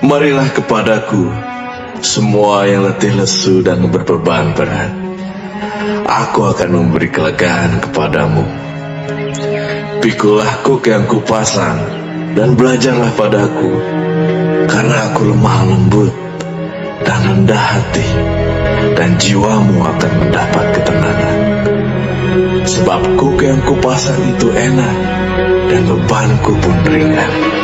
Marilah kepadaku, semua yang letih lesu dan berbeban berat. Aku akan memberi kelegaan kepadamu. Pikulah kuk yang kupasang, dan belajarlah padaku, karena aku lemah lembut dan rendah hati, dan jiwamu akan mendapat ketenangan. Sebab kuk yang kupasang itu enak, dan bebanku pun ringan.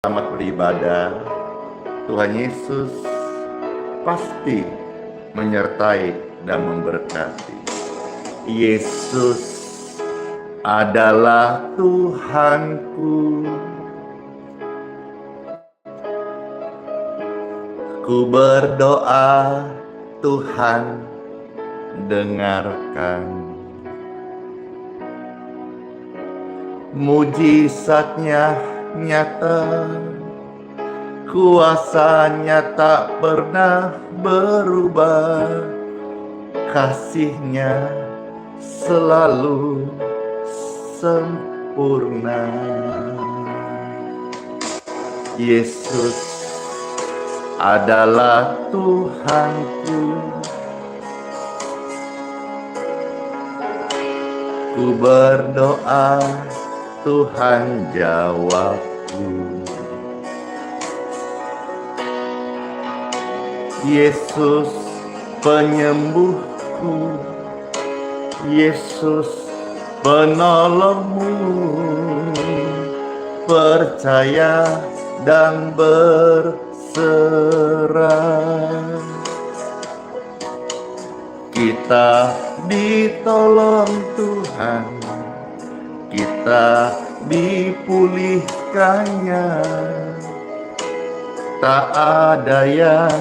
Selamat beribadah. Tuhan Yesus pasti menyertai dan memberkati. Yesus adalah Tuhanku. Ku berdoa, Tuhan dengarkan. Mujizatnya nyata, kuasanya tak pernah berubah, kasihnya selalu sempurna. Yesus adalah Tuhanku. Ku berdoa, Tuhan jawabku. Yesus penyembuhku, Yesus penolongmu. Percaya dan berserah. Kita ditolong Tuhan, kita dipulihkannya. Tak ada yang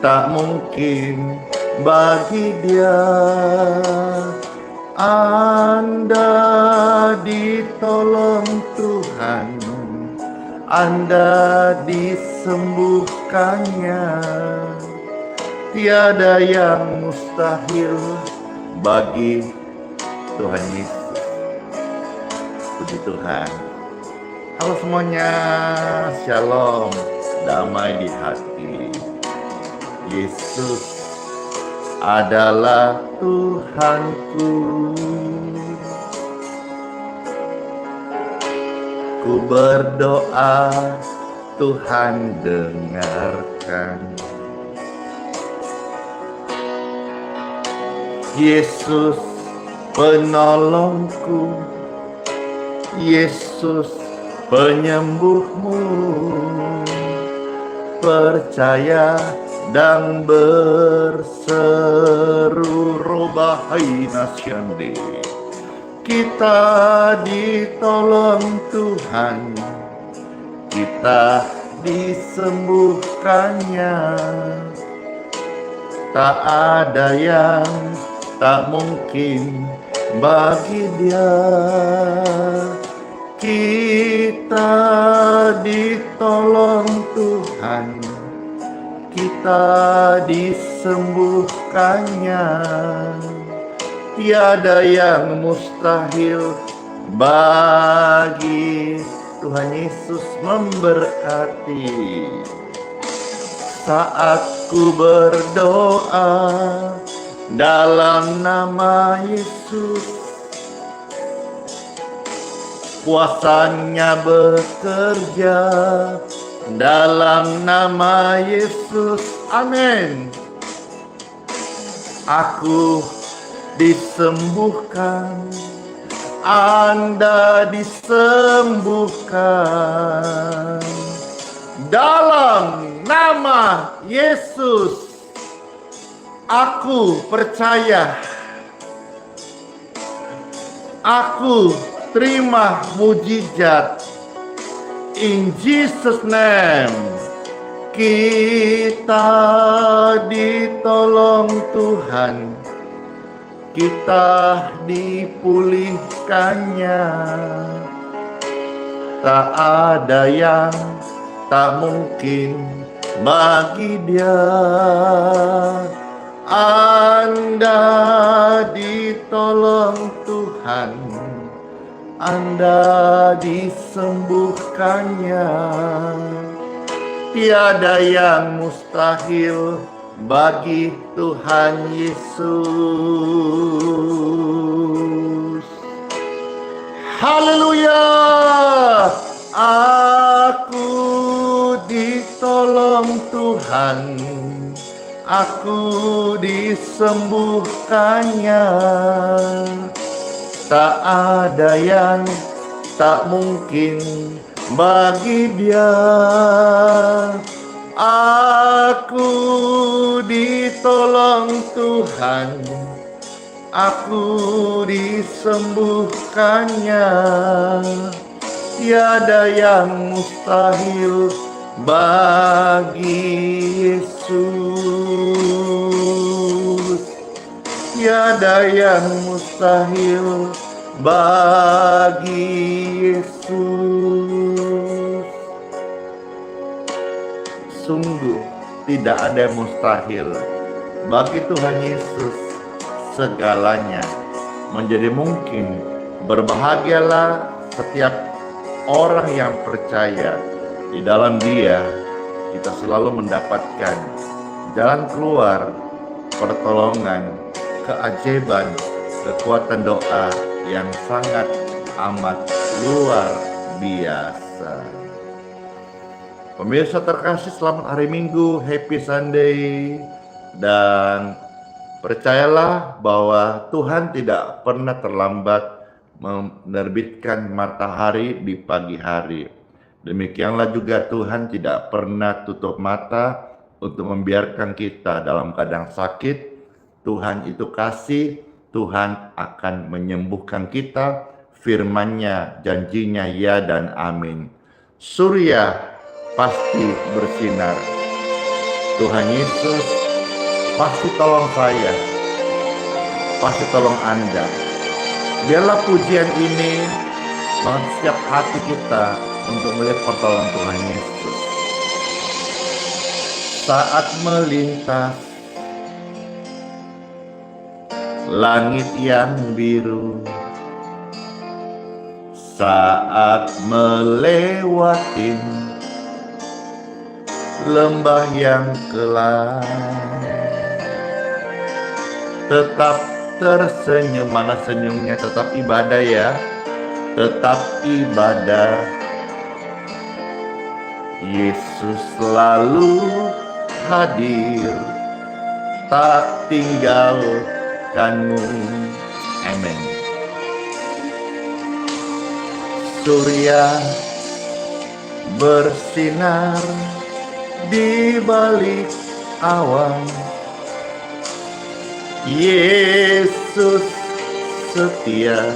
tak mungkin bagi Dia. Anda ditolong Tuhan, Anda disembuhkannya. Tiada yang mustahil bagi Tuhan Yesus. Puji Tuhan. Halo semuanya, shalom, damai di hati. Yesus adalah Tuhanku. Ku berdoa, Tuhan dengarkan. Yesus penolongku, Yesus penyembuhmu. Percaya dan berseru, robai nasyande. Kita ditolong Tuhan, kita disembuhkannya. Tak ada yang tak mungkin bagi Dia. Kita ditolong Tuhan, kita disembuhkannya. Tiada yang mustahil bagi Tuhan Yesus memberkati. Saat ku berdoa dalam nama Yesus, kuasanya bekerja dalam nama Yesus. Amin. Aku disembuhkan, Anda disembuhkan dalam nama Yesus. Aku percaya, aku terima mujizat. In Jesus name, kita ditolong Tuhan, kita dipulihkannya. Tak ada yang tak mungkin bagi Dia. Anda ditolong Tuhan, Anda disembuhkannya. Tiada yang mustahil bagi Tuhan Yesus. Haleluya! Aku ditolong Tuhan, aku disembuhkannya. Tak ada yang tak mungkin bagi Dia. Aku ditolong Tuhan, aku disembuhkannya. Tiada yang mustahil bagi Yesus. Tiada yang mustahil bagi Yesus. Sungguh tidak ada yang mustahil bagi Tuhan Yesus. Segalanya menjadi mungkin. Berbahagialah setiap orang yang percaya di dalam Dia. Kita selalu mendapatkan jalan keluar, pertolongan, keajaiban, kekuatan doa yang sangat amat luar biasa. Pemirsa terkasih, selamat hari Minggu, happy Sunday. Dan percayalah bahwa Tuhan tidak pernah terlambat menerbitkan matahari di pagi hari. Demikianlah juga Tuhan tidak pernah tutup mata untuk membiarkan kita dalam keadaan sakit. Tuhan itu kasih, Tuhan akan menyembuhkan kita. Firman-Nya, janjinya ya dan amin. Surya pasti bersinar. Tuhan Yesus pasti tolong saya, pasti tolong Anda. Biarlah pujian ini mengangkat setiap hati kita untuk melihat pertolongan Tuhan Yesus. Saat melintas langit yang biru, saat melewati lembah yang gelap, tetap tersenyum. Mana senyumnya? Tetap ibadah ya, tetap ibadah. Yesus selalu hadir, tak tinggalkanmu. Amin. Surya bersinar di balik awan, Yesus setia,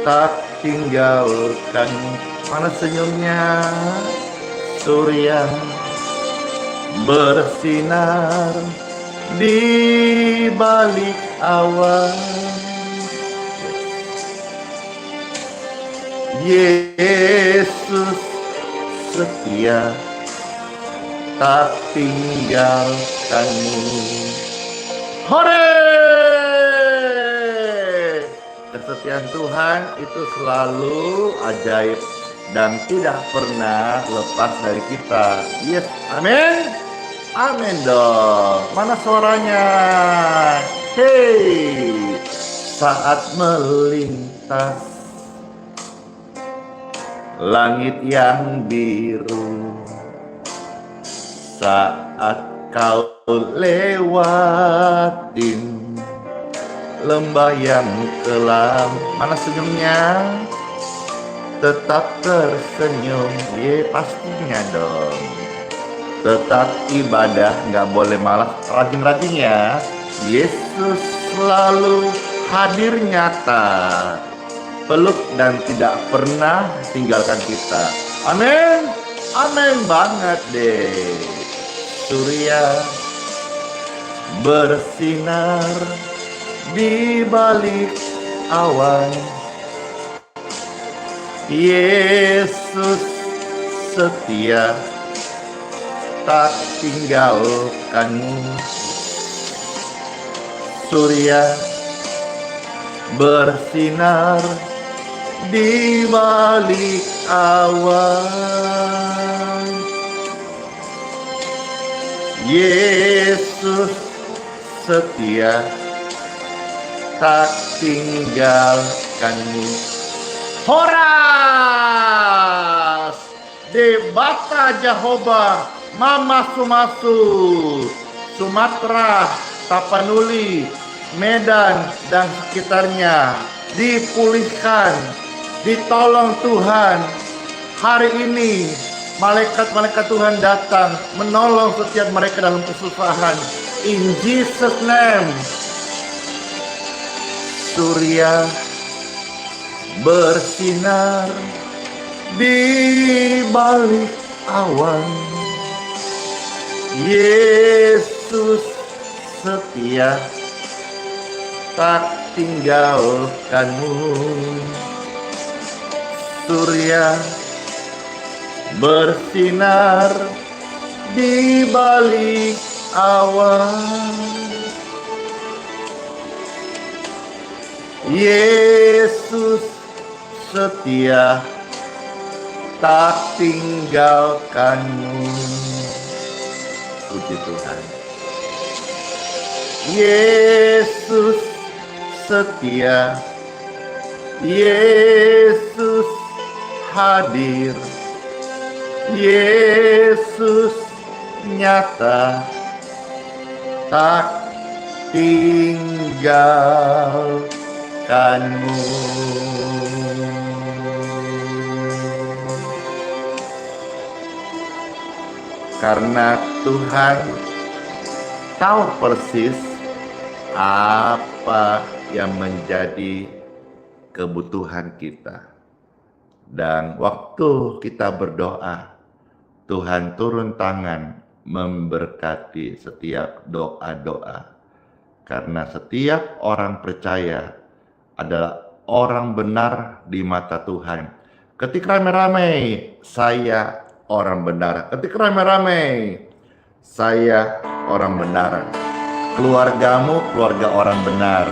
tak tinggalkan. Mana senyumnya? Surya bersinar di balik awan, Yesus setia, tak tinggalkanmu. Hore! kesetiaan Tuhan itu selalu ajaib dan tidak pernah lepas dari kita. Yes, amin. Amin dong. Mana suaranya? Hey, saat melintas langit yang biru, saat kau lewatin lembah yang kelam, mana senyumnya? Tetap tersenyum, pastinya dong. Tetap ibadah, nggak boleh malas, rajin-rajin ya. Yesus selalu hadir nyata, peluk dan tidak pernah tinggalkan kita. Amin, amin banget deh. Surya bersinar di balik awan, Yesus setia tak tinggalkanmu. Surya bersinar di balik awan, Yesus setia tak tinggalkanmu. Horas Debata Jehovah Mama Sumasu, Sumatera, Tapanuli, Medan dan sekitarnya dipulihkan, ditolong Tuhan. Hari ini malaikat-malaikat Tuhan datang menolong setiap mereka dalam kesusahan. In Jesus name. Surya bersinar di balik awan, Yesus setia tak tinggalkanmu. Surya bersinar di balik awan, Yesus setia tak tinggalkanmu. Puji Tuhan. Yesus setia, Yesus hadir, Yesus nyata, tak tinggalkanmu. Karena Tuhan tahu persis apa yang menjadi kebutuhan kita. Dan waktu kita berdoa, Tuhan turun tangan memberkati setiap doa-doa. Karena setiap orang percaya adalah orang benar di mata Tuhan. Ketika ramai-ramai, saya orang benar. Ketika ramai-ramai, saya orang benar. Keluargamu keluarga orang benar.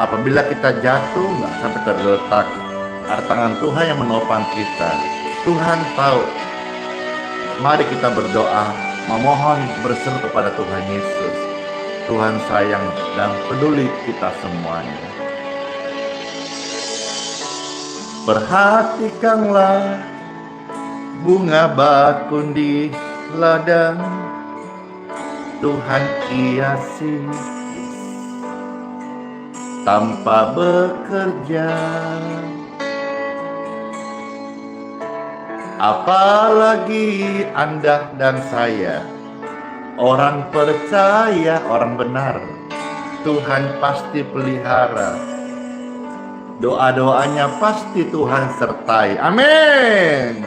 Apabila kita jatuh, nggak sampai tergeletak, ada tangan Tuhan yang menopang kita. Tuhan tahu. Mari kita berdoa, memohon berseru kepada Tuhan Yesus. Tuhan sayang dan peduli kita semuanya. Perhatikanlah bunga bakun di ladang, Tuhan hiasi tanpa bekerja. Apalagi Anda dan saya, orang percaya, orang benar, Tuhan pasti pelihara. Doa-doanya pasti Tuhan sertai. Amin.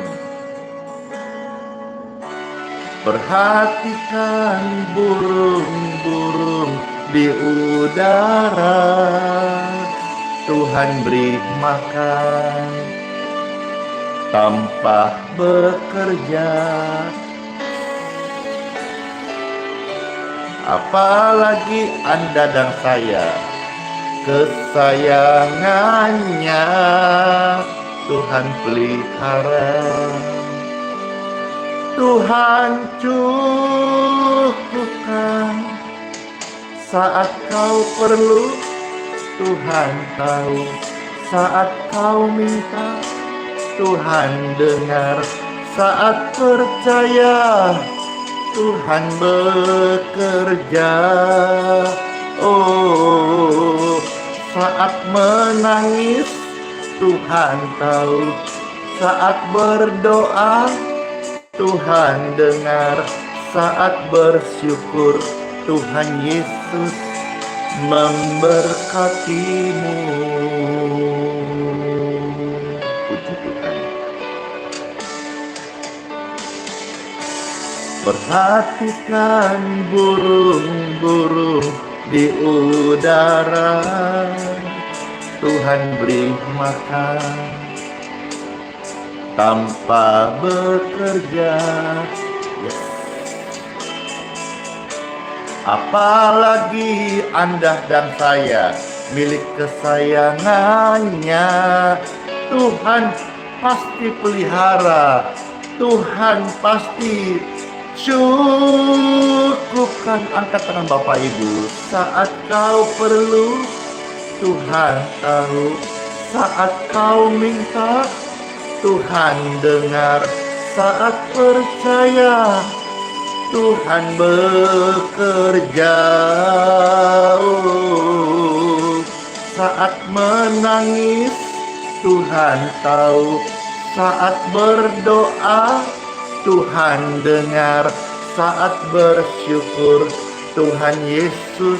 Perhatikan burung-burung di udara, Tuhan beri makan tanpa bekerja. Apalagi Anda dan saya, kesayangannya Tuhan pelihara. Tuhan cukupkan saat kau perlu. Tuhan tahu saat kau minta. Tuhan dengar saat percaya. Tuhan bekerja. Oh, saat menangis Tuhan tahu. Saat berdoa Tuhan dengar. Saat bersyukur Tuhan Yesus memberkatimu. Puji Tuhan. Perhatikan burung-burung di udara. Tuhan beri makan tanpa bekerja. Yes. Apalagi Anda dan saya milik kesayangannya. Tuhan pasti pelihara. Tuhan pasti cukupkan. Angkat tangan Bapak Ibu. Saat kau perlu, Tuhan tahu. Saat kau minta, Tuhan dengar. Saat percaya, Tuhan bekerja. Oh, saat menangis Tuhan tahu. Saat berdoa Tuhan dengar. Saat bersyukur Tuhan Yesus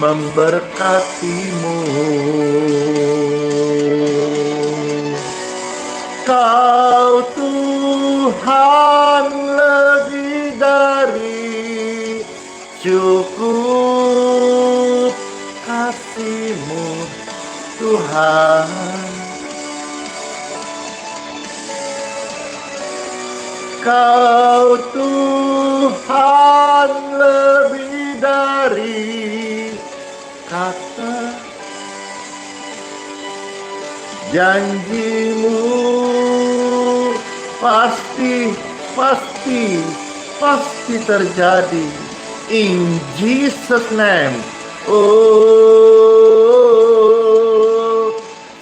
memberkatimu. Kau Tuhan lebih dari cukup, kasih-Mu Tuhan. Kau Tuhan lebih dari kata janji-Mu. Pasti terjadi. In Jesus name. Oh,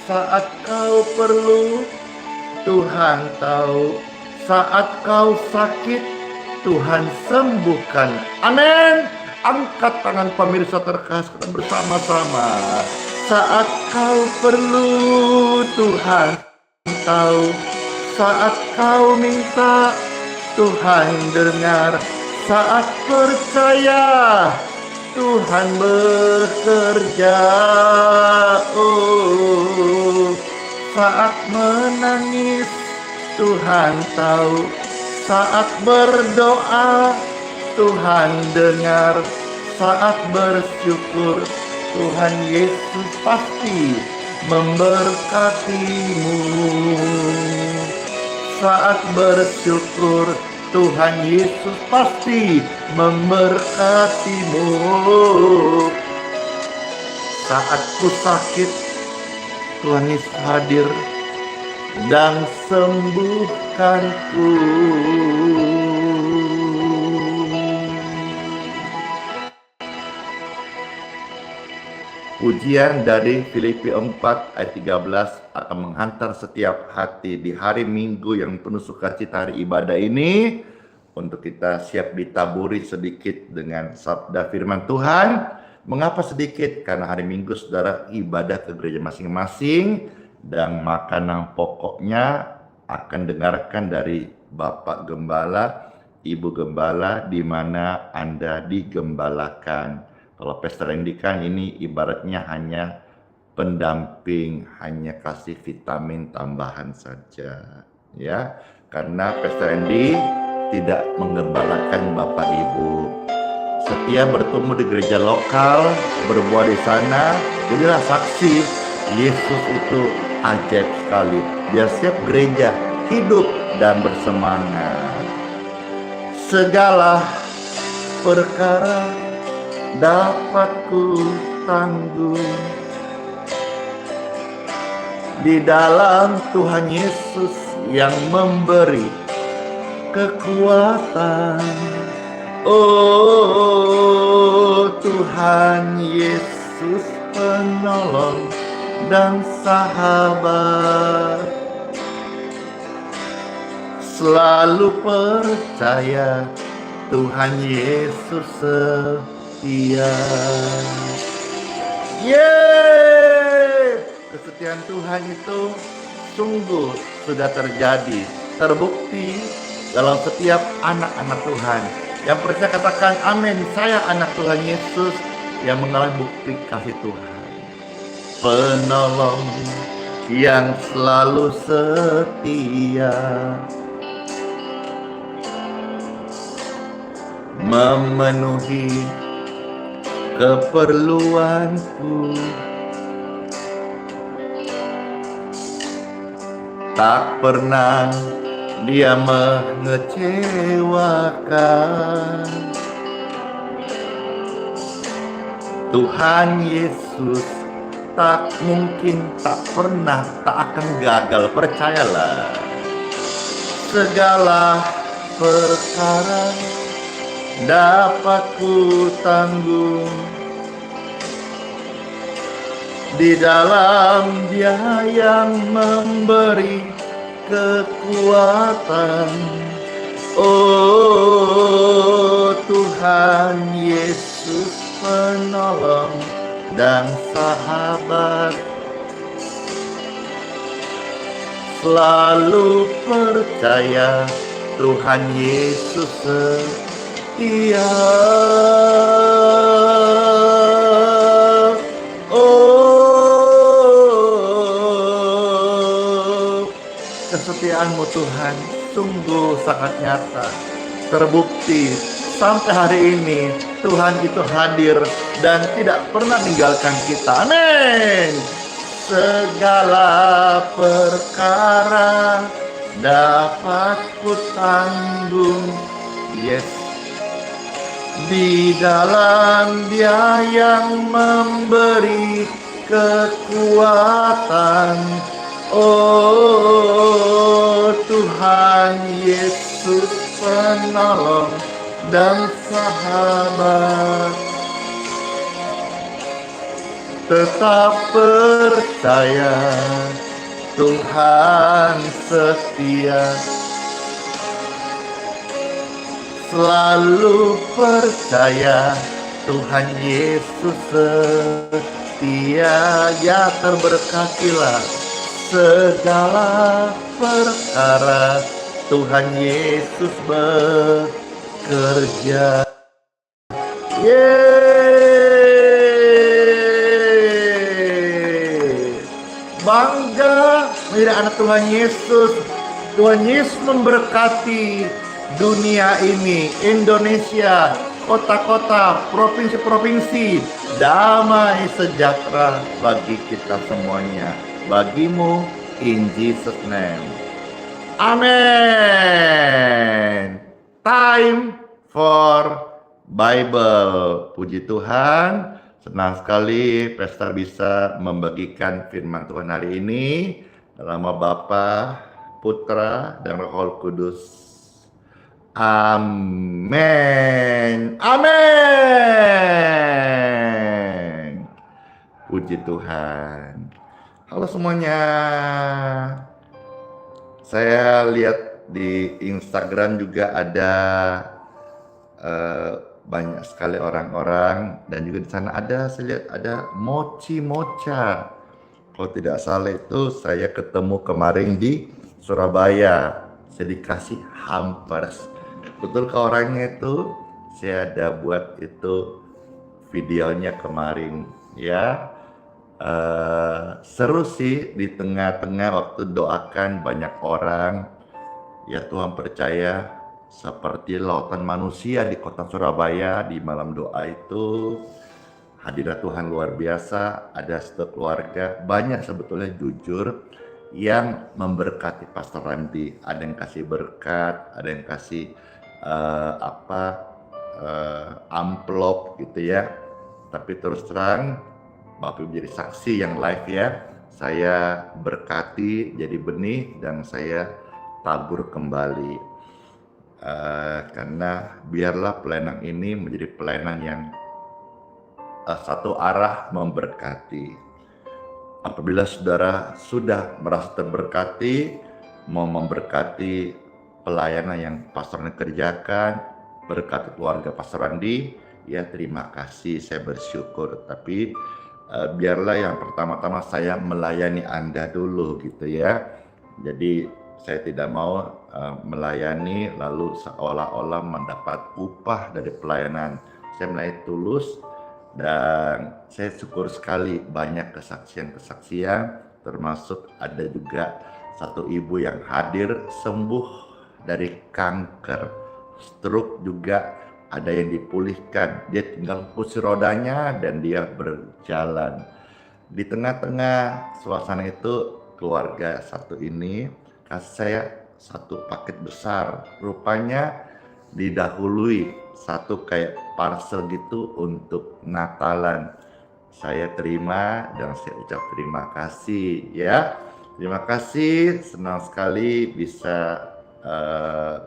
saat kau perlu, Tuhan tahu. Saat kau sakit, Tuhan sembuhkan. Amin. Angkat tangan pemirsa terkasih bersama-sama. Saat kau perlu, Tuhan tahu. Saat kau minta, Tuhan dengar. Saat percaya, Tuhan bekerja. Oh, saat menangis, Tuhan tahu. Saat berdoa, Tuhan dengar. Saat bersyukur, Tuhan Yesus pasti memberkatimu. Saat bersyukur, Tuhan Yesus pasti memberkatimu. Saat ku sakit, Tuhan Yesus hadir dan sembuhkanku. Pujian dari Filipi 4 ayat 13 akan menghantar setiap hati di hari Minggu yang penuh sukacita hari ibadah ini, untuk kita siap ditaburi sedikit dengan sabda firman Tuhan. Mengapa sedikit? Karena hari Minggu saudara ibadah ke gereja masing-masing, dan makanan pokoknya akan dengarkan dari Bapak Gembala, Ibu Gembala, di mana Anda digembalakan. Kalau Pastor Rendikan ini ibaratnya hanya pendamping, hanya kasih vitamin tambahan saja, ya. Karena Pastor Rendi tidak menggembalakan Bapak Ibu. Setiap bertemu di gereja lokal, berbuah di sana, jadilah saksi. Yesus itu ajaib sekali. Dia siap gereja hidup dan bersemangat. Segala perkara dapat ku tanggung di dalam Tuhan Yesus yang memberi kekuatan. Oh Tuhan Yesus penolong dan sahabat, selalu percaya Tuhan Yesus setia. Yeay! Kesetiaan Tuhan itu sungguh sudah terjadi, terbukti dalam setiap anak-anak Tuhan. Yang percaya katakan amin, saya anak Tuhan Yesus yang mengalami bukti kasih Tuhan. Penolong yang selalu setia, memenuhi keperluanku, tak pernah Dia mengecewakan. Tuhan Yesus tak mungkin, tak pernah, tak akan gagal, percayalah. Segala perkara dapat ku tanggung di dalam Dia yang memberi kekuatan. Oh Tuhan Yesus penolong dan sahabat, selalu percaya Tuhan Yesus setia. Kesetiaan-Mu Tuhan sungguh sangat nyata, terbukti sampai hari ini. Tuhan itu hadir dan tidak pernah meninggalkan kita. Amin. Segala perkara dapat ku tanggung, yes, di dalam Dia yang memberi kekuatan. Oh Tuhan Yesus penolong dan sahabat, tetap percaya Tuhan setia, selalu percaya Tuhan Yesus setia. Ya, terberkatilah segala perkara, Tuhan Yesus bekerja. Yeay! Bangga menjadi anak Tuhan Yesus. Tuhan Yesus memberkati dunia ini, Indonesia, kota-kota, provinsi-provinsi, damai sejahtera bagi kita semuanya. Bagimu, in Jesus name. Amin. Time for Bible. Puji Tuhan, senang sekali Pastor bisa membagikan firman Tuhan hari ini dalam nama Bapa, Putra, dan Roh Kudus. Amin. Amin. Puji Tuhan. Halo semuanya. Saya lihat di Instagram juga ada banyak sekali orang-orang, dan juga di sana ada, saya lihat ada Mochi Mocha. Kalau tidak salah itu saya ketemu kemarin di Surabaya. Saya dikasih hampers. Betul ke orangnya itu, saya ada buat itu videonya kemarin ya. Seru sih di tengah-tengah waktu doakan banyak orang. Ya Tuhan percaya seperti lautan manusia di kota Surabaya di malam doa itu. Hadirat Tuhan luar biasa, ada satu keluarga, banyak sebetulnya jujur yang memberkati Pastor Randy. Ada yang kasih berkat, ada yang kasih amplop gitu ya. Tapi terus terang Bapak menjadi saksi yang live ya, saya berkati jadi benih dan saya tabur kembali. Karena biarlah pelayanan ini menjadi pelayanan yang satu arah memberkati. Apabila saudara sudah merasa terberkati, mau memberkati pelayanan yang Pastor Andi kerjakan, berkati keluarga Pastor Andi, ya terima kasih, saya bersyukur. Tapi biarlah yang pertama-tama saya melayani Anda dulu gitu ya. Jadi saya tidak mau melayani lalu seolah-olah mendapat upah dari pelayanan. Saya melayani tulus. Dan saya syukur sekali banyak kesaksian-kesaksian, termasuk ada juga satu ibu yang hadir sembuh dari kanker, stroke juga ada yang dipulihkan, dia tinggal kursi rodanya dan dia berjalan. Di tengah-tengah suasana itu keluarga satu ini kasih saya satu paket besar, rupanya didahului satu kayak parcel gitu untuk Natalan. Saya terima dan saya ucap terima kasih ya. Terima kasih, senang sekali bisa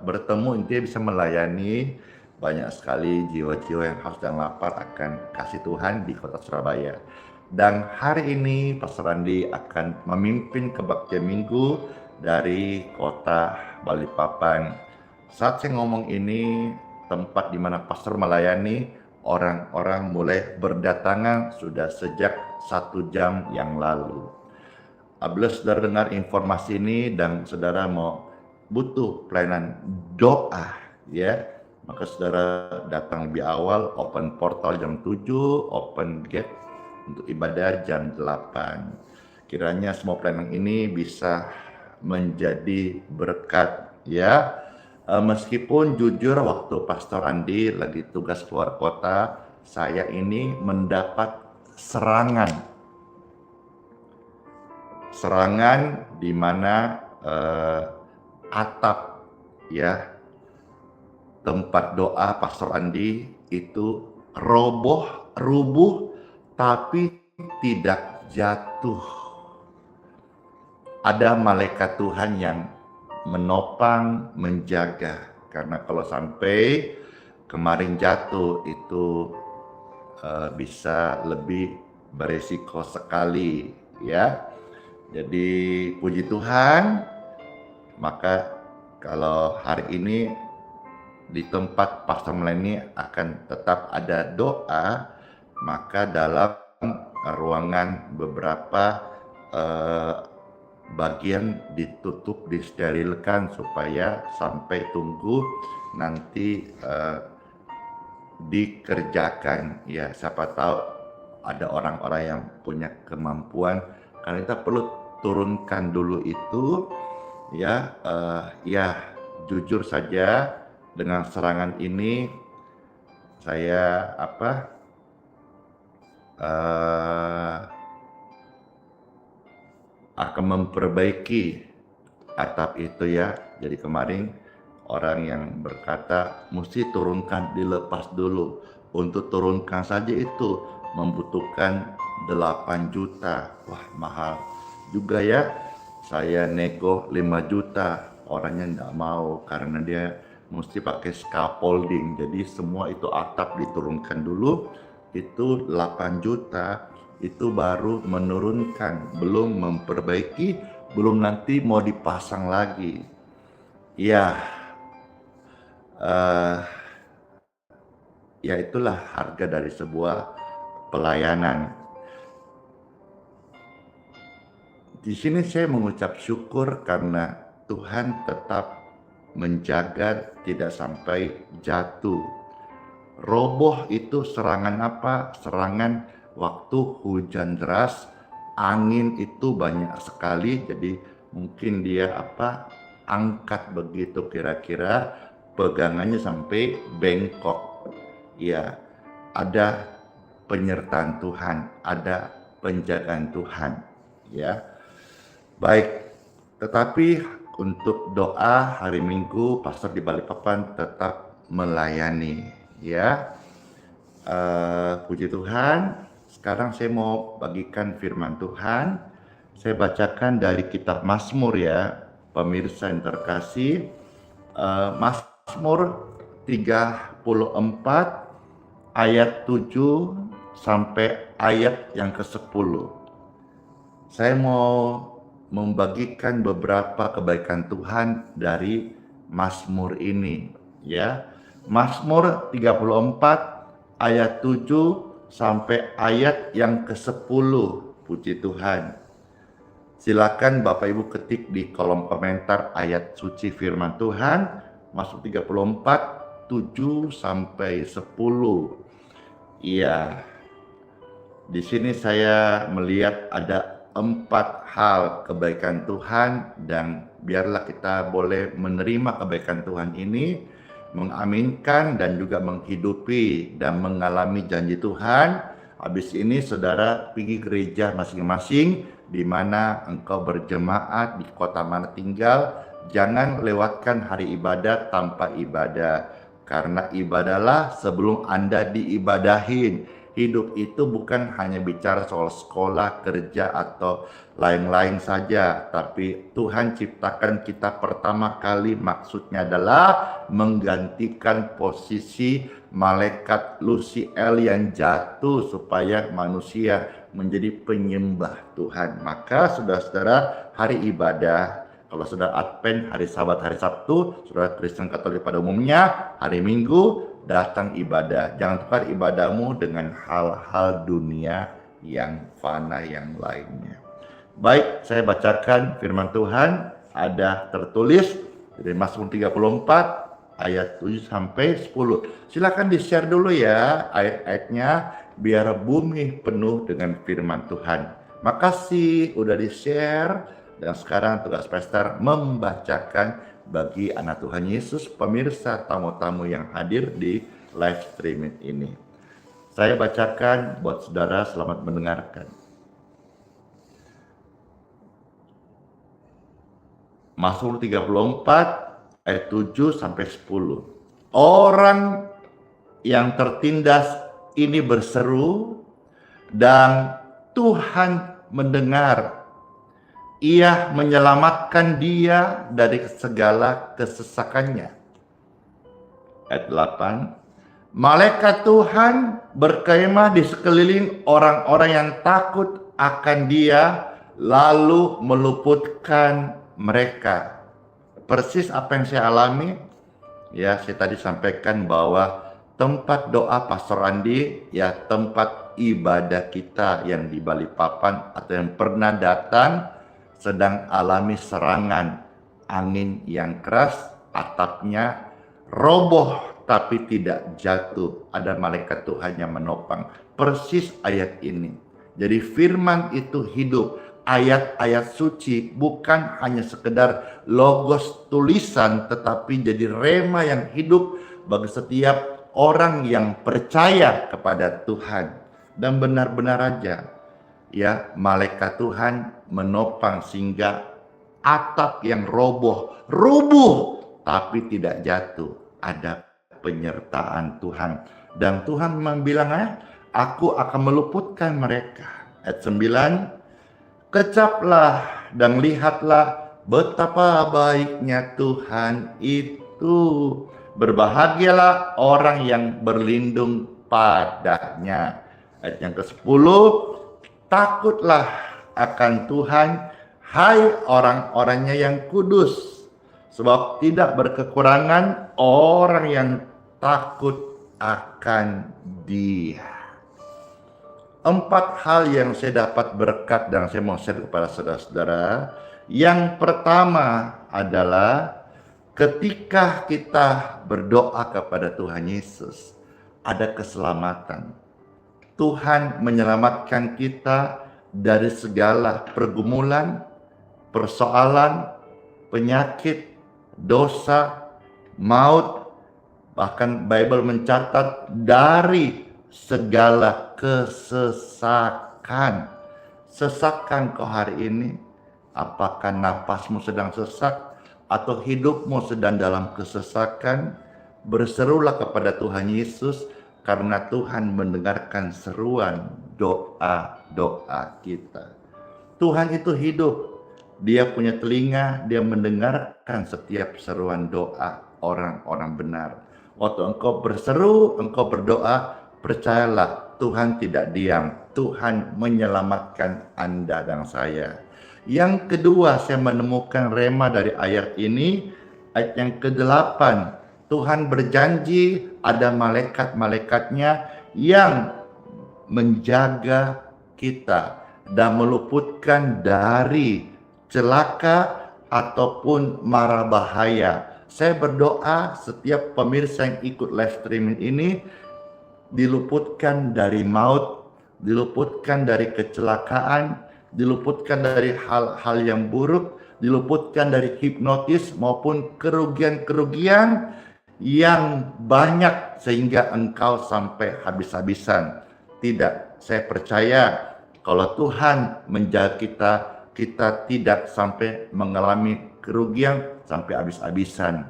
bertemu, intinya bisa melayani banyak sekali jiwa-jiwa yang haus dan lapar akan kasih Tuhan di kota Surabaya. Dan hari ini Pastor Andi akan memimpin kebaktian minggu dari kota Balikpapan. Saat saya ngomong ini, tempat di mana pastor melayani, orang-orang mulai berdatangan sudah sejak 1 jam yang lalu. Apabila saudara dengar informasi ini dan saudara mau butuh pelayanan doa, ya, maka saudara datang lebih awal, open portal jam 7, open gate untuk ibadah jam 8. Kiranya semua pelayanan ini bisa menjadi berkat, ya. Meskipun jujur waktu Pastor Andi lagi tugas keluar kota, saya ini mendapat serangan di mana atap ya tempat doa Pastor Andi itu rubuh tapi tidak jatuh. Ada malaikat Tuhan yang menopang, menjaga, karena kalau sampai kemarin jatuh itu bisa lebih beresiko sekali ya. Jadi puji Tuhan, maka kalau hari ini di tempat Pastor melayani akan tetap ada doa, maka dalam ruangan beberapa bagian ditutup, disterilkan supaya sampai tunggu nanti dikerjakan ya. Siapa tahu ada orang-orang yang punya kemampuan, karena kita perlu turunkan dulu itu ya. Ya jujur saja dengan serangan ini saya akan memperbaiki atap itu ya. Jadi kemarin orang yang berkata mesti turunkan, dilepas dulu. Untuk turunkan saja itu membutuhkan 8 juta. Wah mahal juga ya. Saya nego 5 juta, orangnya enggak mau karena dia mesti pakai scaffolding. Jadi semua itu atap diturunkan dulu, itu 8 juta. Itu baru menurunkan, belum memperbaiki, belum nanti mau dipasang lagi. Ya, ya itulah harga dari sebuah pelayanan. Di sini saya mengucap syukur karena Tuhan tetap menjaga tidak sampai jatuh. Roboh itu serangan apa? Serangan waktu hujan deras, angin itu banyak sekali, jadi mungkin dia angkat begitu, kira-kira pegangannya sampai bengkok. Ya, ada penyertaan Tuhan, ada penjagaan Tuhan, ya. Baik, tetapi untuk doa hari Minggu, Pastor di Balikpapan tetap melayani, ya. Puji Tuhan. Sekarang saya mau bagikan firman Tuhan Saya bacakan dari kitab Mazmur ya, pemirsa yang terkasih. Mazmur 34 ayat 7 sampai ayat yang ke-10. Saya mau membagikan beberapa kebaikan Tuhan dari Mazmur ini ya. Mazmur 34 ayat 7 sampai ayat yang ke-10. Puji Tuhan. Silakan Bapak Ibu ketik di kolom komentar ayat suci firman Tuhan, Mazmur 34 7 sampai 10. Iya. Di sini saya melihat ada 4 hal kebaikan Tuhan, dan biarlah kita boleh menerima kebaikan Tuhan ini, mengaminkan dan juga menghidupi dan mengalami janji Tuhan. Habis ini saudara pergi gereja masing-masing di mana engkau berjemaat, di kota mana tinggal. Jangan lewatkan hari ibadah tanpa ibadah, karena ibadahlah sebelum Anda diibadahin. Hidup itu bukan hanya bicara soal sekolah, kerja, atau lain-lain saja. Tapi Tuhan ciptakan kita pertama kali maksudnya adalah menggantikan posisi malaikat Lusiel yang jatuh supaya manusia menjadi penyembah Tuhan. Maka saudara-saudara, hari ibadah, kalau saudara Advent, hari Sabat, hari Sabtu, saudara Kristen Katolik pada umumnya, hari Minggu, datang ibadah. Jangan tukar ibadahmu dengan hal-hal dunia yang fana yang lainnya. Baik, saya bacakan firman Tuhan. Ada tertulis dari Mazmur 34 ayat 7 sampai 10. Silakan di-share dulu ya ayat-ayatnya biar bumi penuh dengan firman Tuhan. Makasih udah di-share. Dan sekarang tugas pastor membacakan bagi anak Tuhan Yesus, pemirsa, tamu-tamu yang hadir di live streaming ini. Saya bacakan buat saudara, selamat mendengarkan. Mazmur 34 ayat 7 sampai 10. Orang yang tertindas ini berseru dan Tuhan mendengar. Ia menyelamatkan dia dari segala kesesakannya. Ayat 8. Malaikat Tuhan berkemah di sekeliling orang-orang yang takut akan dia, lalu meluputkan mereka. Persis apa yang saya alami. Ya, saya tadi sampaikan bahwa tempat doa Pastor Andi, ya tempat ibadah kita yang di Balikpapan atau yang pernah datang, sedang alami serangan angin yang keras, atapnya roboh tapi tidak jatuh. Ada malaikat Tuhan yang menopang. Persis ayat ini. Jadi firman itu hidup. Ayat-ayat suci bukan hanya sekedar logos tulisan, tetapi jadi rema yang hidup bagi setiap orang yang percaya kepada Tuhan. Dan benar-benar aja, ya, malaikat Tuhan menopang sehingga atap yang rubuh tapi tidak jatuh. Ada penyertaan Tuhan. Dan Tuhan memang bilang, aku akan meluputkan mereka. Ayat 9, kecaplah dan lihatlah betapa baiknya Tuhan itu. Berbahagialah orang yang berlindung padanya. Ayat yang ke-10, takutlah akan Tuhan, hai orang-orangnya yang kudus, sebab tidak berkekurangan orang yang takut akan Dia. 4 hal yang saya dapat berkat dan saya mau share kepada saudara-saudara. Yang pertama adalah ketika kita berdoa kepada Tuhan Yesus, ada keselamatan. Tuhan menyelamatkan kita dari segala pergumulan, persoalan, penyakit, dosa, maut. Bahkan Bible mencatat dari segala kesesakan. Sesakan kau hari ini? Apakah napasmu sedang sesak atau hidupmu sedang dalam kesesakan? Berserulah kepada Tuhan Yesus, karena Tuhan mendengarkan seruan doa-doa kita. Tuhan itu hidup. Dia punya telinga, dia mendengarkan setiap seruan doa orang-orang benar. Waktu engkau berseru, engkau berdoa, percayalah Tuhan tidak diam. Tuhan menyelamatkan Anda dan saya. Yang kedua, saya menemukan rema dari ayat ini, ayat yang ke-8. Tuhan berjanji ada malaikat-malaikatnya yang menjaga kita dan meluputkan dari celaka ataupun mara bahaya. Saya berdoa setiap pemirsa yang ikut live streaming ini diluputkan dari maut, diluputkan dari kecelakaan, diluputkan dari hal-hal yang buruk, diluputkan dari hipnotis maupun kerugian-kerugian yang banyak sehingga engkau sampai habis-habisan. Tidak, saya percaya kalau Tuhan menjaga kita, kita tidak sampai mengalami kerugian sampai habis-habisan.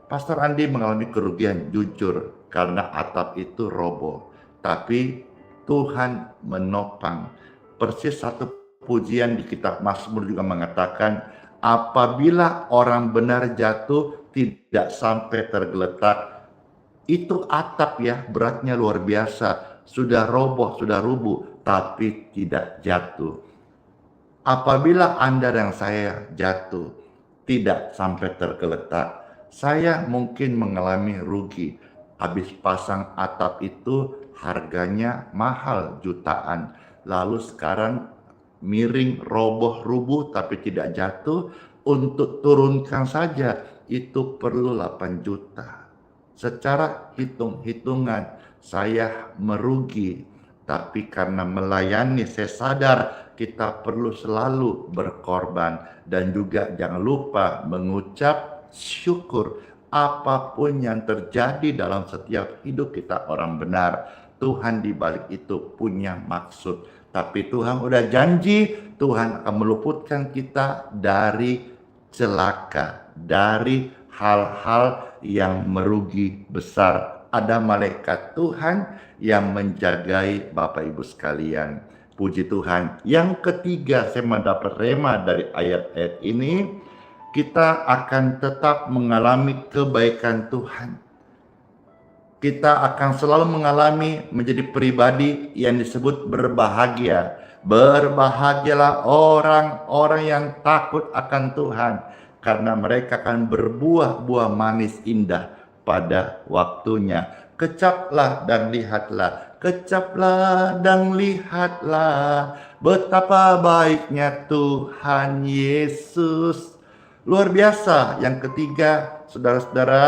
Pastor Andi mengalami kerugian jujur karena atap itu roboh. Tapi Tuhan menopang. Persis satu pujian di kitab Mazmur juga mengatakan, apabila orang benar jatuh tidak sampai tergeletak. Itu atap ya, beratnya luar biasa. Sudah roboh, sudah rubuh, tapi tidak jatuh. Apabila Anda dan saya jatuh, tidak sampai tergeletak, saya mungkin mengalami rugi. Habis pasang atap itu harganya mahal jutaan. Lalu sekarang miring, roboh, rubuh tapi tidak jatuh. Untuk turunkan saja itu perlu 8 juta. Secara hitung-hitungan saya merugi. Tapi karena melayani saya sadar kita perlu selalu berkorban. Dan juga jangan lupa mengucap syukur apapun yang terjadi dalam setiap hidup kita orang benar. Tuhan di balik itu punya maksud. Tapi Tuhan udah janji, Tuhan akan meluputkan kita dari celaka, dari hal-hal yang merugi besar. Ada malaikat Tuhan yang menjagai Bapak Ibu sekalian. Puji Tuhan. Yang ketiga, saya mendapat rema dari ayat-ayat ini. Kita akan tetap mengalami kebaikan Tuhan. Kita akan selalu mengalami menjadi pribadi yang disebut berbahagia. Berbahagialah orang-orang yang takut akan Tuhan, karena mereka akan berbuah-buah manis indah pada waktunya. Kecaplah dan lihatlah, kecaplah dan lihatlah betapa baiknya Tuhan Yesus. Luar biasa. Yang ketiga, saudara-saudara,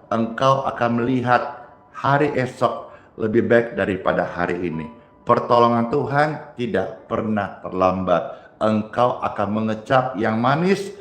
engkau akan melihat hari esok lebih baik daripada hari ini. Pertolongan Tuhan tidak pernah terlambat. Engkau akan mengecap yang manis,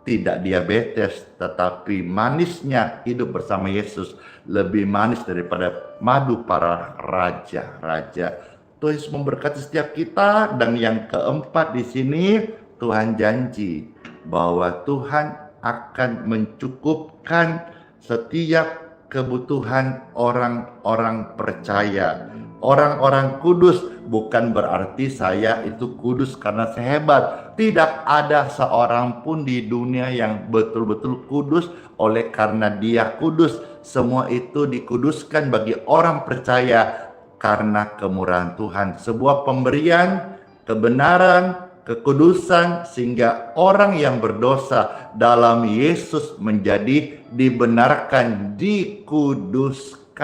tidak diabetes, tetapi manisnya hidup bersama Yesus lebih manis daripada madu para raja-raja. Tuhan Yesus memberkati setiap kita. Dan yang keempat di sini, Tuhan janji bahwa Tuhan akan mencukupkan setiap kebutuhan orang-orang percaya. Orang-orang kudus bukan berarti saya itu kudus karena saya hebat. Tidak ada seorang pun di dunia yang betul-betul kudus oleh karena dia kudus. Semua itu dikuduskan bagi orang percaya karena kemurahan Tuhan. Sebuah pemberian, kebenaran, kekudusan, sehingga orang yang berdosa dalam Yesus menjadi dibenarkan, dikuduskan.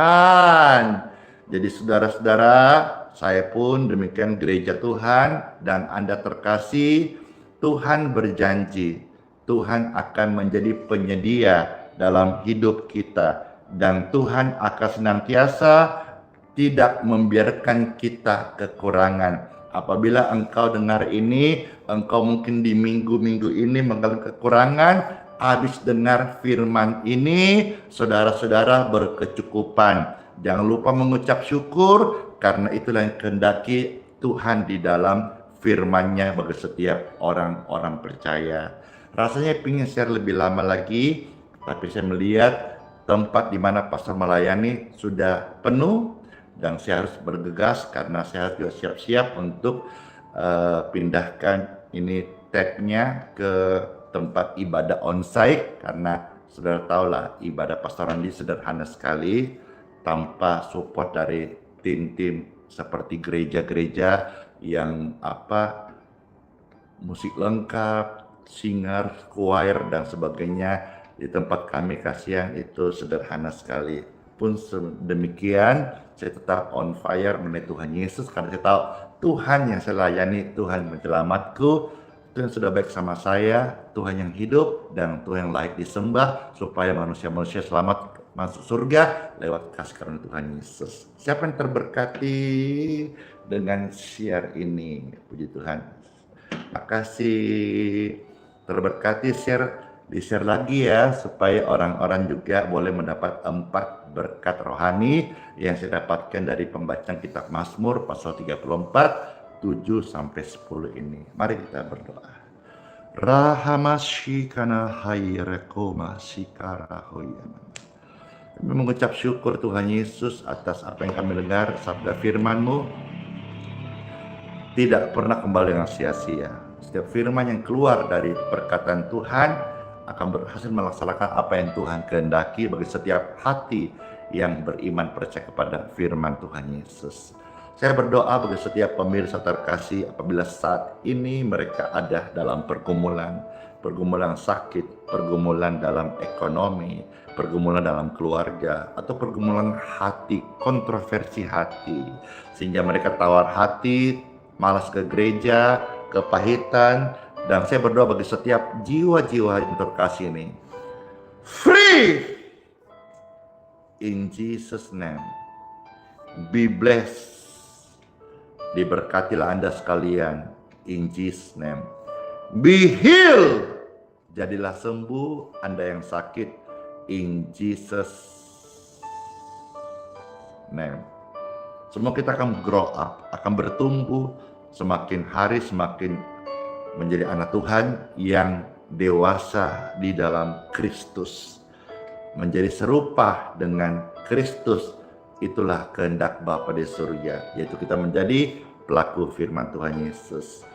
Jadi saudara-saudara, saya pun demikian gereja Tuhan dan Anda terkasih, Tuhan berjanji, Tuhan akan menjadi penyedia dalam hidup kita. Dan Tuhan akan senantiasa tidak membiarkan kita kekurangan. Apabila engkau dengar ini, engkau mungkin di minggu-minggu ini mengalami kekurangan, habis dengar firman ini, saudara-saudara berkecukupan. Jangan lupa mengucap syukur, karena itulah yang kehendaki Tuhan di dalam firman-Nya bagi setiap orang-orang percaya. Rasanya ingin share lebih lama lagi, tapi saya melihat tempat di mana pastor melayani sudah penuh. Dan saya harus bergegas karena saya harus siap-siap untuk pindahkan ini tag-nya ke tempat ibadah onsite karena saudara tahulah ibadah pastoran ini sederhana sekali tanpa support dari tim-tim seperti gereja-gereja yang musik lengkap, singer, choir dan sebagainya. Di tempat kami kasihan itu sederhana sekali. Pun demikian saya tetap on fire mengenai Tuhan Yesus karena saya tahu Tuhan yang saya layani, Tuhan penyelamatku, Tuhan sudah baik sama saya, Tuhan yang hidup dan Tuhan yang layak disembah supaya manusia-manusia selamat masuk surga lewat kasih karunia Tuhan Yesus. Siapa yang terberkati dengan share ini? Puji Tuhan. Makasih, terberkati, di-share lagi ya supaya orang-orang juga boleh mendapat 4 berkat rohani yang saya dapatkan dari pembacaan kitab Mazmur pasal 34 7 sampai 10 ini. Mari kita berdoa. Rahamasyikana hayrekoma sikarahoyana. Kami mengucap syukur Tuhan Yesus atas apa yang kami dengar, sabda firman-Mu tidak pernah kembali dengan sia-sia. Setiap firman yang keluar dari perkataan Tuhan akan berhasil melaksanakan apa yang Tuhan kehendaki bagi setiap hati yang beriman percaya kepada firman Tuhan Yesus. Saya berdoa bagi setiap pemirsa terkasih apabila saat ini mereka ada dalam pergumulan sakit, pergumulan dalam ekonomi, pergumulan dalam keluarga, atau pergumulan hati, kontroversi hati, sehingga mereka tawar hati, malas ke gereja, kepahitan, dan saya berdoa bagi setiap jiwa-jiwa yang terkasih ini, free in Jesus name, be blessed, diberkatilah Anda sekalian in Jesus name, be healed, jadilah sembuh Anda yang sakit in Jesus name. Semua kita akan grow up, akan bertumbuh semakin hari semakin menjadi anak Tuhan yang dewasa di dalam Kristus, menjadi serupa dengan Kristus. Itulah kehendak Bapa di surga, yaitu kita menjadi pelaku firman Tuhan Yesus.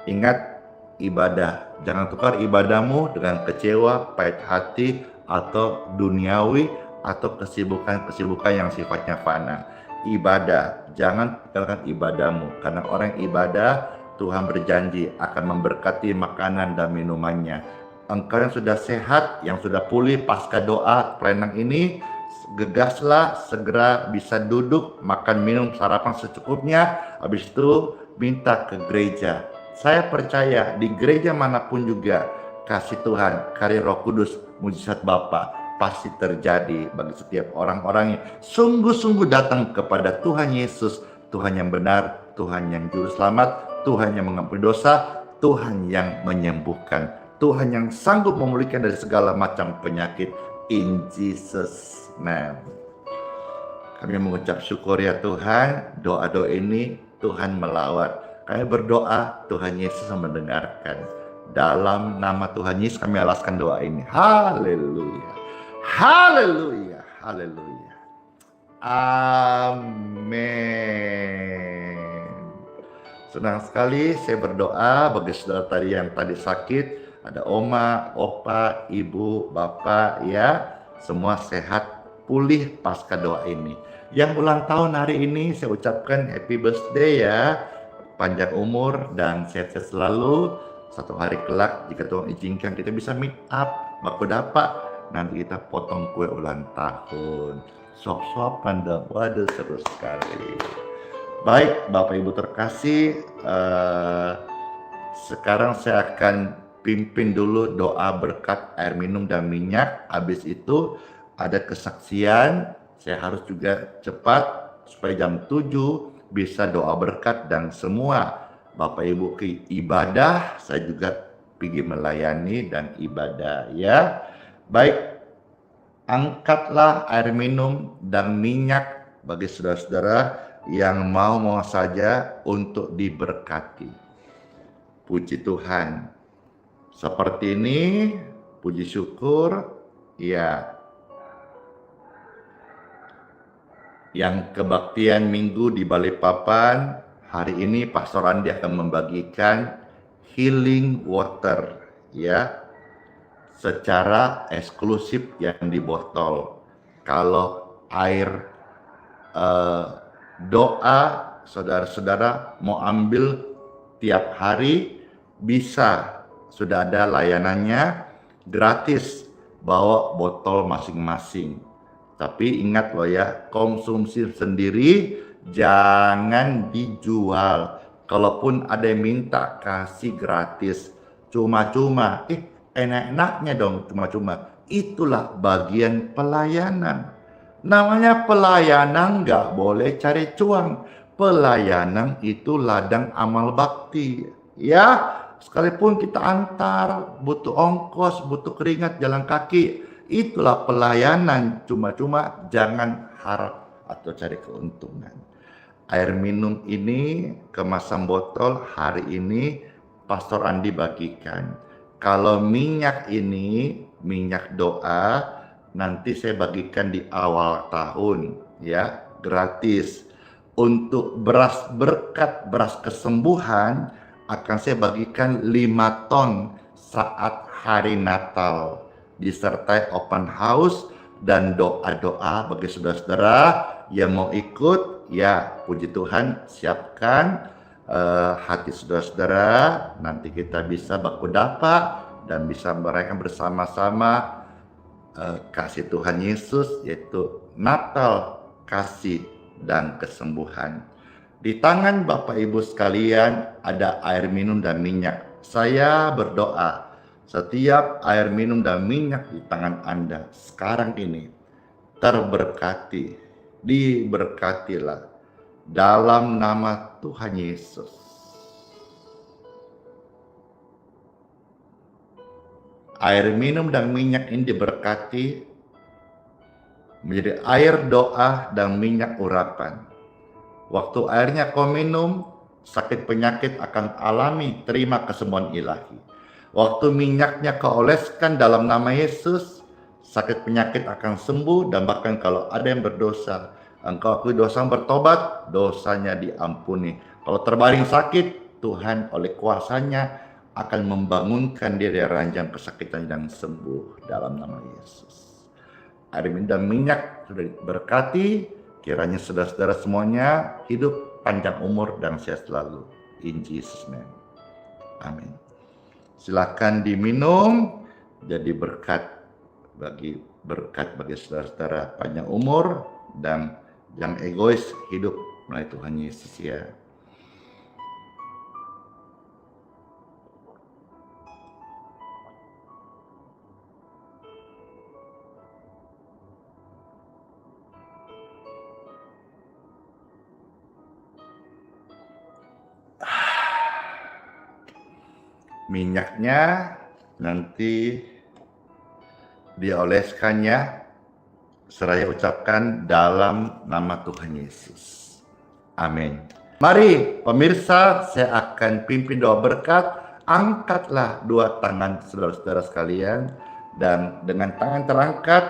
Ingat, ibadah, jangan tukar ibadahmu dengan kecewa, pahit hati, atau duniawi, atau kesibukan yang sifatnya fana. Ibadah, jangan tinggalkan ibadahmu, karena orang ibadah Tuhan berjanji akan memberkati makanan dan minumannya. Engkau yang sudah sehat, yang sudah pulih pasca doa perenang ini, gegaslah segera bisa duduk, makan minum sarapan secukupnya, habis itu minta ke gereja. Saya percaya di gereja manapun juga kasih Tuhan, karya Roh Kudus, mujizat Bapa pasti terjadi bagi setiap orang-orang yang sungguh-sungguh datang kepada Tuhan Yesus, Tuhan yang benar, Tuhan yang juru selamat, Tuhan yang mengampuni dosa, Tuhan yang menyembuhkan, Tuhan yang sanggup memulihkan dari segala macam penyakit in Jesus name. Kami mengucap syukur ya Tuhan, doa-doa ini Tuhan melawat. Kami berdoa, Tuhan Yesus mendengarkan. Dalam nama Tuhan Yesus kami alaskan doa ini. Haleluya. Haleluya. Haleluya. Amin. Senang sekali saya berdoa bagi saudara tadi yang tadi sakit. Ada oma, opa, ibu, bapak ya. Semua sehat, pulih pasca doa ini. Yang ulang tahun hari ini saya ucapkan happy birthday ya. Panjang umur dan sehat-sehat selalu. Satu hari kelak jika Tuhan izinkan kita bisa meet up, baku dapat. Nanti kita potong kue ulang tahun. Suap-suapan dong. Waduh seru sekali. Baik, Bapak Ibu terkasih, sekarang saya akan pimpin dulu doa berkat air minum dan minyak. Habis itu ada kesaksian, saya harus juga cepat supaya jam 7 bisa doa berkat dan semua Bapak Ibu ke ibadah, saya juga pergi melayani dan ibadah ya. Baik, angkatlah air minum dan minyak bagi saudara-saudara yang mau saja untuk diberkati. Puji Tuhan. Seperti ini, puji syukur, ya. Yang kebaktian minggu di Balikpapan, hari ini Pastor Andi akan membagikan healing water, ya, secara eksklusif yang di botol. Kalau air doa saudara-saudara mau ambil tiap hari bisa, sudah ada layanannya gratis, bawa botol masing-masing. Tapi ingat loh ya, konsumsi sendiri, jangan dijual. Kalaupun ada yang minta, kasih gratis, cuma-cuma. Enak-enaknya dong cuma-cuma. Itulah bagian pelayanan. Namanya pelayanan nggak boleh cari cuan. Pelayanan itu ladang amal bakti. Ya, sekalipun kita antar, butuh ongkos, butuh keringat, jalan kaki. Itulah pelayanan, cuma-cuma jangan harap atau cari keuntungan. Air minum ini kemasan botol hari ini Pastor Andi bagikan. Kalau minyak ini, minyak doa, nanti saya bagikan di awal tahun ya, gratis. Untuk beras berkat, beras kesembuhan akan saya bagikan 5 ton saat hari Natal, disertai open house dan doa-doa bagi saudara-saudara yang mau ikut. Ya, puji Tuhan, siapkan hati saudara-saudara, nanti kita bisa baku dapa dan bisa merayakan bersama-sama kasih Tuhan Yesus, yaitu Natal, kasih dan kesembuhan. Di tangan Bapak Ibu sekalian ada air minum dan minyak. Saya berdoa setiap air minum dan minyak di tangan Anda sekarang ini terberkati, diberkatilah dalam nama Tuhan Yesus. Air minum dan minyak ini diberkati menjadi air doa dan minyak urapan. Waktu airnya kau minum, sakit penyakit akan alami terima kesembuhan ilahi. Waktu minyaknya kau oleskan dalam nama Yesus, sakit penyakit akan sembuh, dan bahkan kalau ada yang berdosa, engkau akui dosa, bertobat, dosanya diampuni. Kalau terbaring sakit, Tuhan oleh kuasanya akan membangunkan dia dari ranjang kesakitan dan sembuh dalam nama Yesus. Air dan minyak sudah diberkati, kiranya saudara-saudara semuanya hidup panjang umur dan sehat selalu. In Jesus' name. Amin. Silakan diminum, jadi berkat bagi saudara-saudara, panjang umur dan jangan egois, hidup melalui Tuhan Yesus ya. Minyaknya nanti dioleskannya, seraya ucapkan dalam nama Tuhan Yesus. Amin. Mari pemirsa, saya akan pimpin doa berkat. Angkatlah dua tangan saudara-saudara sekalian, dan dengan tangan terangkat,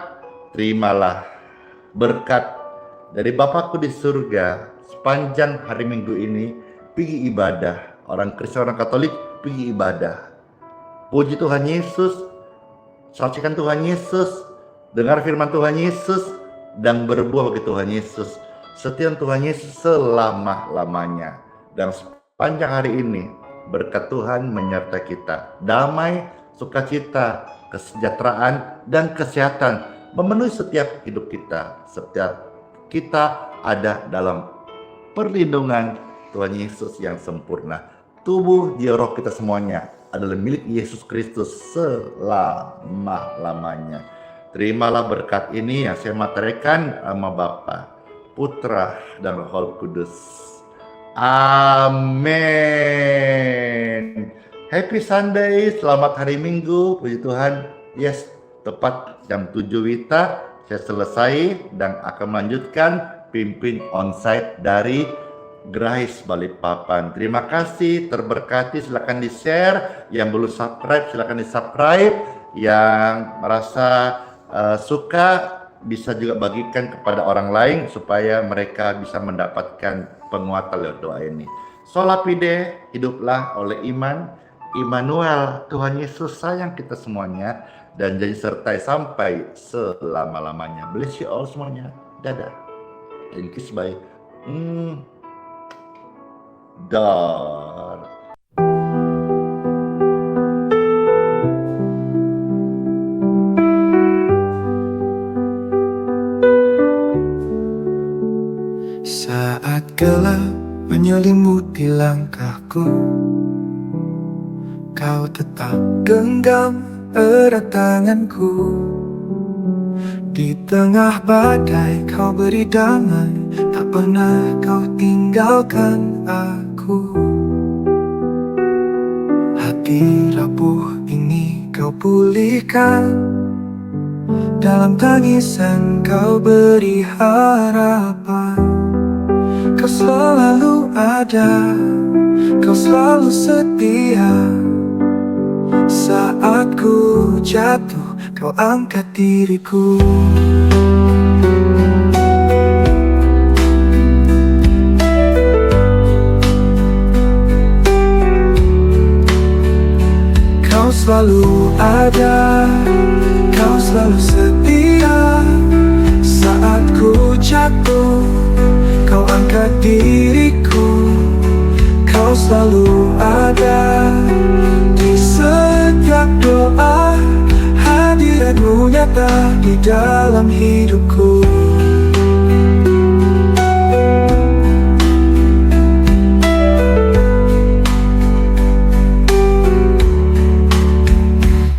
terimalah berkat dari Bapakku di surga. Sepanjang hari Minggu ini pergi ibadah. Orang Kristen, orang Katolik pergi ibadah. Puji Tuhan Yesus, saksikan Tuhan Yesus, dengar firman Tuhan Yesus, dan berbuah bagi Tuhan Yesus. Setia Tuhan Yesus selama-lamanya. Dan sepanjang hari ini, berkat Tuhan menyertai kita. Damai, sukacita, kesejahteraan, dan kesehatan memenuhi setiap hidup kita. Setiap kita ada dalam perlindungan Tuhan Yesus yang sempurna. Tubuh, jiwa, roh kita semuanya adalah milik Yesus Kristus selama-lamanya. Terimalah berkat ini yang saya materikan sama Bapa, Putra, dan Roh Kudus. Amin. Happy Sunday, selamat hari Minggu, puji Tuhan. Yes, tepat jam 7 Wita saya selesai dan akan melanjutkan pimpin onsite dari Grace Balikpapan. Terima kasih, terberkati, silakan di-share. Yang belum subscribe, silakan di-subscribe. Yang merasa suka bisa juga bagikan kepada orang lain supaya mereka bisa mendapatkan penguatan lewat doa ini. Sola fide, hiduplah oleh iman. Immanuel, Tuhan Yesus sayang kita semuanya dan jadi sertai sampai selama-lamanya. Bless you all semuanya. Dadah. And kiss bye. Dar. Saat gelap menyelimuti langkahku, kau tetap genggam erat tanganku. Di tengah badai kau beri damai, tak pernah kau tinggalkan aku. Hati rapuh ini kau pulihkan, dalam tangisan kau beri harapan. Kau selalu ada, kau selalu setia. Saat ku jatuh, kau angkat diriku. Kau selalu ada, kau selalu setia. Saat ku jatuh, kau angkat diriku. Kau selalu ada di setiap doa. Hadiratmu nyata di dalam hidupku.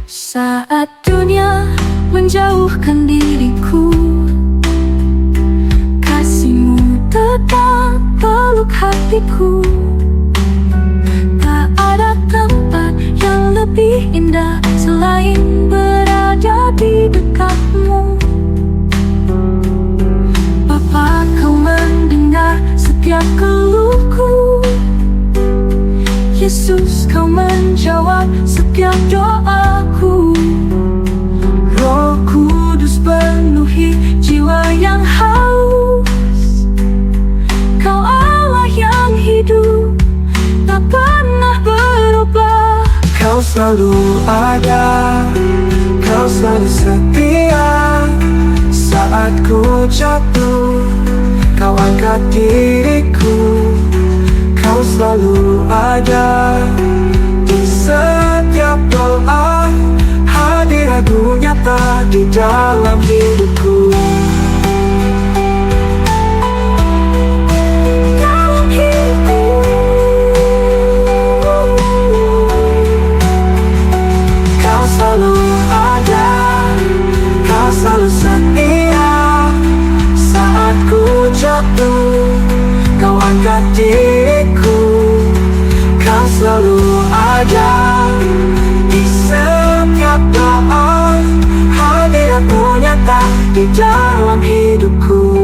Saat dunia menjauhkan diriku, kasih-Mu tetap peluk hatiku. Tak ada tempat yang lebih indah selain berada di dekat-Mu. Bapa, Kau mendengar setiap keluhku. Yesus, Kau menjawab setiap doaku. Roh Kudus penuhi jiwa yang haus. Kau Allah yang hidup, tak pernah berubah. Kau selalu ada, kau selalu setia. Saat ku jatuh, kau angkat diriku. Kau selalu ada di setiap doa. Hadirat-Mu nyata di dalam hidupku. Dalam hidupku. Kau selalu ada, kau selalu setia. Saat ku jatuh, kau angkat diriku. Kau selalu ada di setiap doa. Hadirat-Mu nyata di dalam hidupku.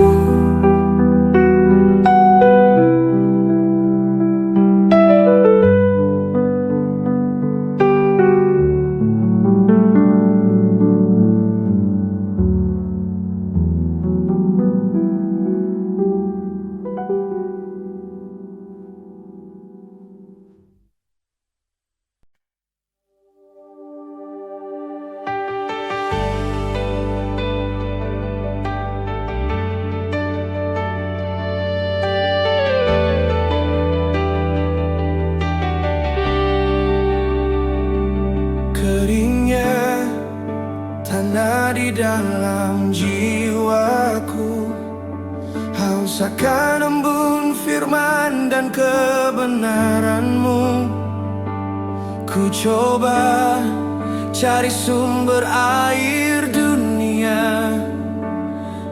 Keringnya tanah di dalam jiwaku, haus akan embun firman dan kebenaran-Mu. Ku coba cari sumber air dunia,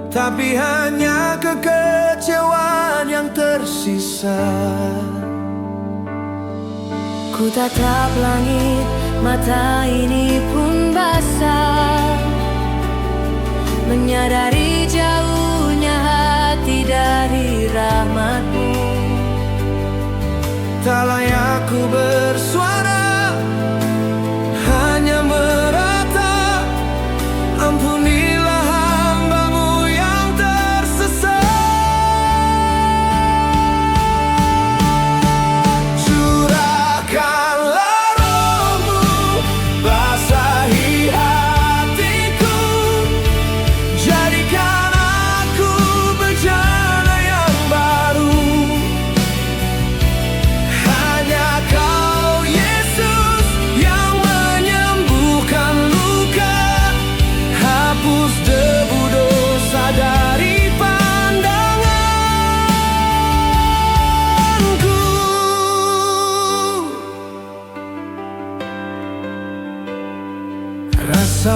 tapi hanya kekecewaan yang tersisa. Ku tatap langit, mata ini pun basah, menyadari jauhnya hati dari rahmat-Mu. Tak layak ku bersuara, hanya merata. Ampunilah hamba-Mu yang tersesat. Curahkanlah roh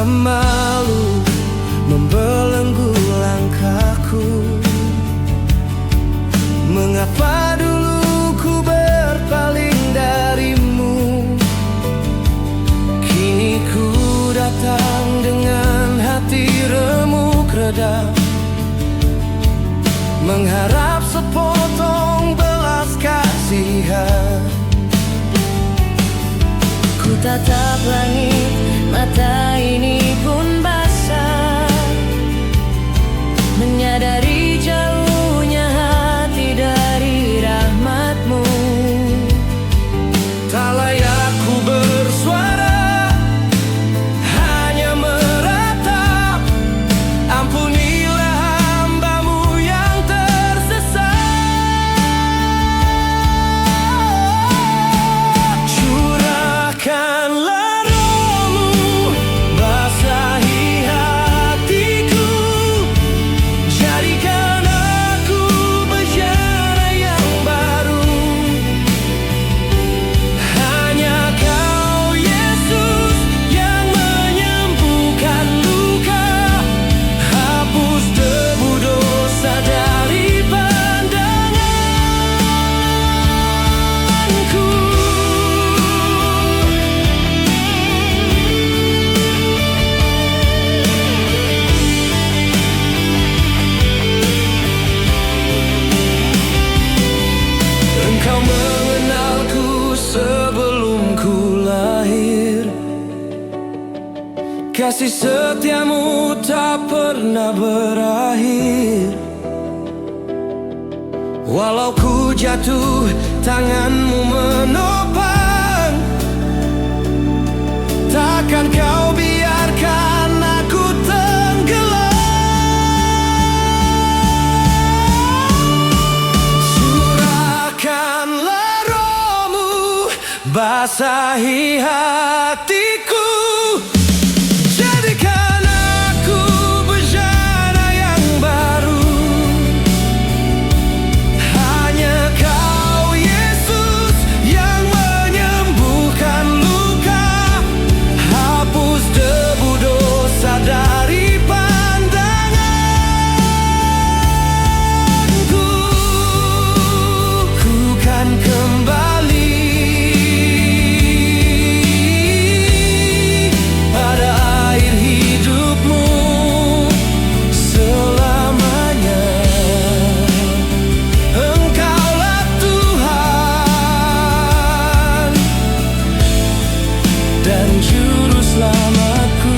malu membelenggu langkahku. Mengapa dulu ku berpaling darimu? Kini ku datang dengan hati remuk redam, mengharap sepotong belas kasihan. Ku tatap langit, mata ini pun basah, menyadari jauhnya hati dari rahmatmu. Tak layak ku bersuara, hanya meratap. Ampunilah hamba-Mu yang tersesat. Curahkanlah Roh-Mu, basahi hatiku. Jadikan aku bejana yang baru. Hanya Kau Yesus yang menyembuhkan luka. Hapus debu dosa dari pandanganku. Engkau mengenalku sebelum ku lahir. Kasih setiamu tak pernah berakhir. Walau ku jatuh, tangan-Mu menopang. Takkan Kau biarkan aku tenggelam. Curahkanlah Roh-Mu, basahi hatiku. Jadikan aku bejana yang baru. Hanya Kau Yesus yang menyembuhkan luka. Hapus debu dosa dari pandanganku. Ku kan kembali pada air hidup-Mu selamanya. Engkaulah Tuhan dan Juru Selamatku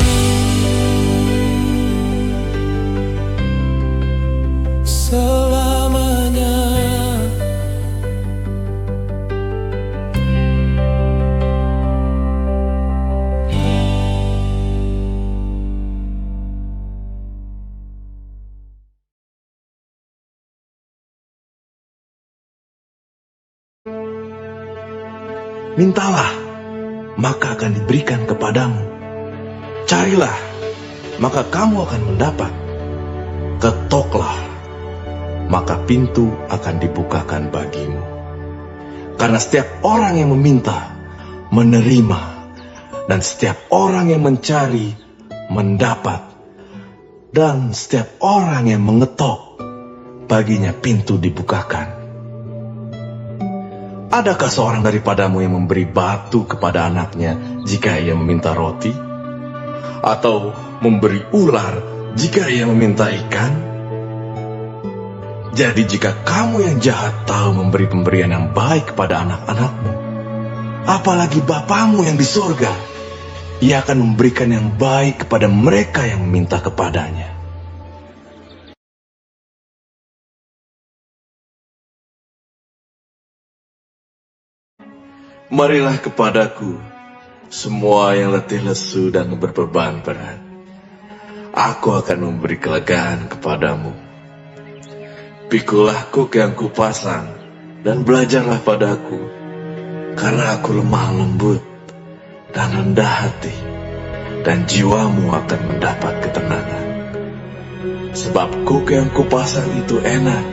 selamanya. Mintalah, maka akan diberikan kepadamu. Carilah, maka kamu akan mendapat. Ketoklah, maka pintu akan dibukakan bagimu. Karena setiap orang yang meminta, menerima, dan setiap orang yang mencari, mendapat. Dan setiap orang yang mengetok, baginya pintu dibukakan. Adakah seorang daripadamu yang memberi batu kepada anaknya jika ia meminta roti? Atau memberi ular jika ia meminta ikan? Jadi jika kamu yang jahat tahu memberi pemberian yang baik kepada anak-anakmu, apalagi Bapamu yang di surga, Ia akan memberikan yang baik kepada mereka yang meminta kepadanya. Marilah kepadaku, semua yang letih lesu dan berbeban berat. Aku akan memberi kelegaan kepadamu. Pikulah kuk yang kupasang, dan belajarlah padaku, karena aku lemah lembut dan rendah hati, dan jiwamu akan mendapat ketenangan. Sebab kuk yang kupasang itu enak,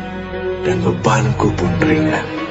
dan bebanku pun ringan.